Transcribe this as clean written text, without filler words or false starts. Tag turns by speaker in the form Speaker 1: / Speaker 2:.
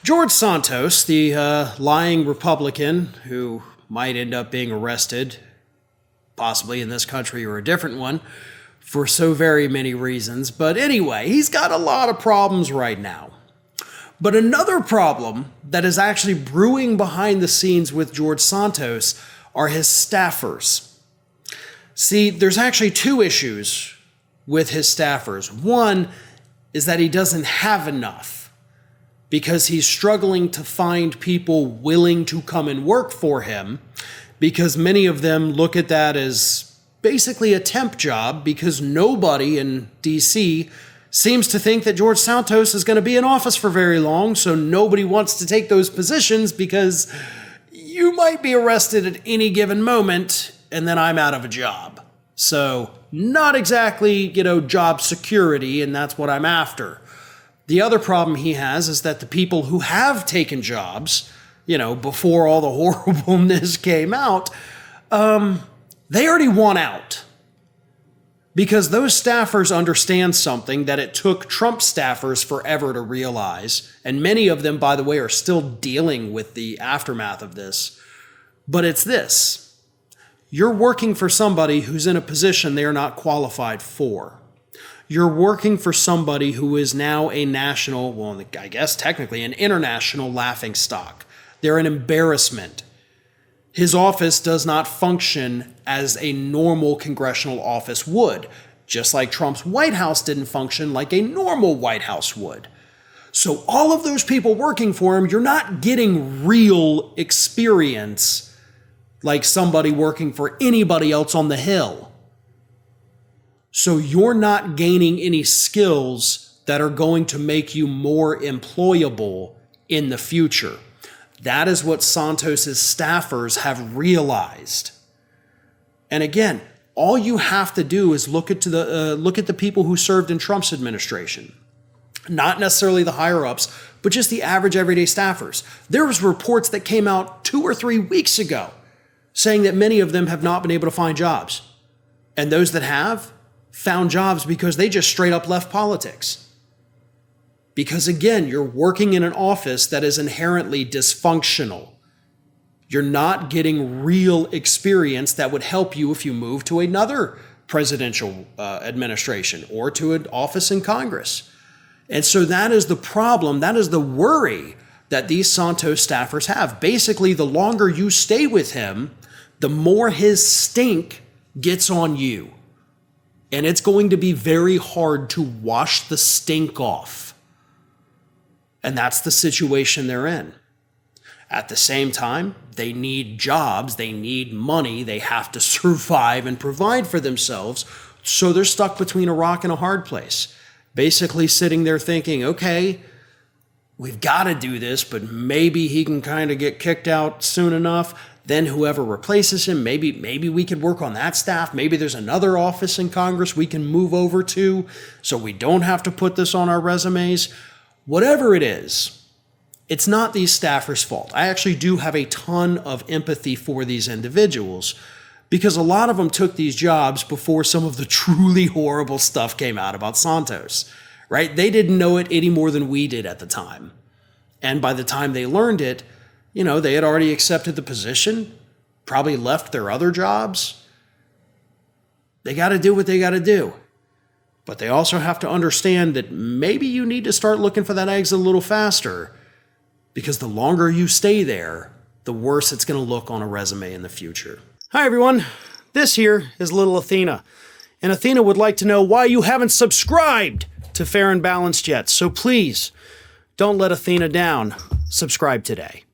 Speaker 1: George Santos, the lying Republican who might end up being arrested, possibly in this country or a different one, for so very many reasons. But anyway, he's got a lot of problems right now. But another problem that is actually brewing behind the scenes with George Santos are his staffers. See, there's actually two issues with his staffers. One is that he doesn't have enough because he's struggling to find people willing to come and work for him, because many of them look at that as basically a temp job, because nobody in DC seems to think that George Santos is going to be in office for very long, so nobody wants to take those positions because you might be arrested at any given moment and then I'm out of a job. So not exactly, job security, and that's what I'm after. The other problem he has is that the people who have taken jobs, before all the horribleness came out, they already want out. Because those staffers understand something that it took Trump staffers forever to realize, and many of them, by the way, are still dealing with the aftermath of this. But it's this: you're working for somebody who's in a position they are not qualified for. You're working for somebody who is now a national, well, I guess technically an international laughingstock. They're an embarrassment. His office does not function as a normal congressional office would, just like Trump's White House didn't function like a normal White House would. So all of those people working for him, you're not getting real experience like somebody working for anybody else on the Hill. So you're not gaining any skills that are going to make you more employable in the future. That is what Santos's staffers have realized. And again, all you have to do is look at the people who served in Trump's administration. Not necessarily the higher-ups, but just the average everyday staffers. There was reports that came out 2 or 3 weeks ago saying that many of them have not been able to find jobs. And those that have found jobs because they just straight up left politics. Because again, you're working in an office that is inherently dysfunctional. You're not getting real experience that would help you if you move to another presidential administration or to an office in Congress. And so that is the problem. That is the worry that these Santos staffers have. Basically, the longer you stay with him, the more his stink gets on you. And it's going to be very hard to wash the stink off. And that's the situation they're in. At the same time, they need jobs, they need money, they have to survive and provide for themselves, so they're stuck between a rock and a hard place. Basically sitting there thinking, okay, we've got to do this, but maybe he can kind of get kicked out soon enough. Then whoever replaces him, maybe we could work on that staff. Maybe there's another office in Congress we can move over to so we don't have to put this on our resumes. Whatever it is, it's not these staffers' fault. I actually do have a ton of empathy for these individuals because a lot of them took these jobs before some of the truly horrible stuff came out about Santos, right? They didn't know it any more than we did at the time. And by the time they learned it, they had already accepted the position, probably left their other jobs. They got to do what they got to do. But they also have to understand that maybe you need to start looking for that exit a little faster, because the longer you stay there, the worse it's going to look on a resume in the future. Hi, everyone. This here is little Athena. And Athena would like to know why you haven't subscribed to Fair and Balanced yet. So please, don't let Athena down. Subscribe today.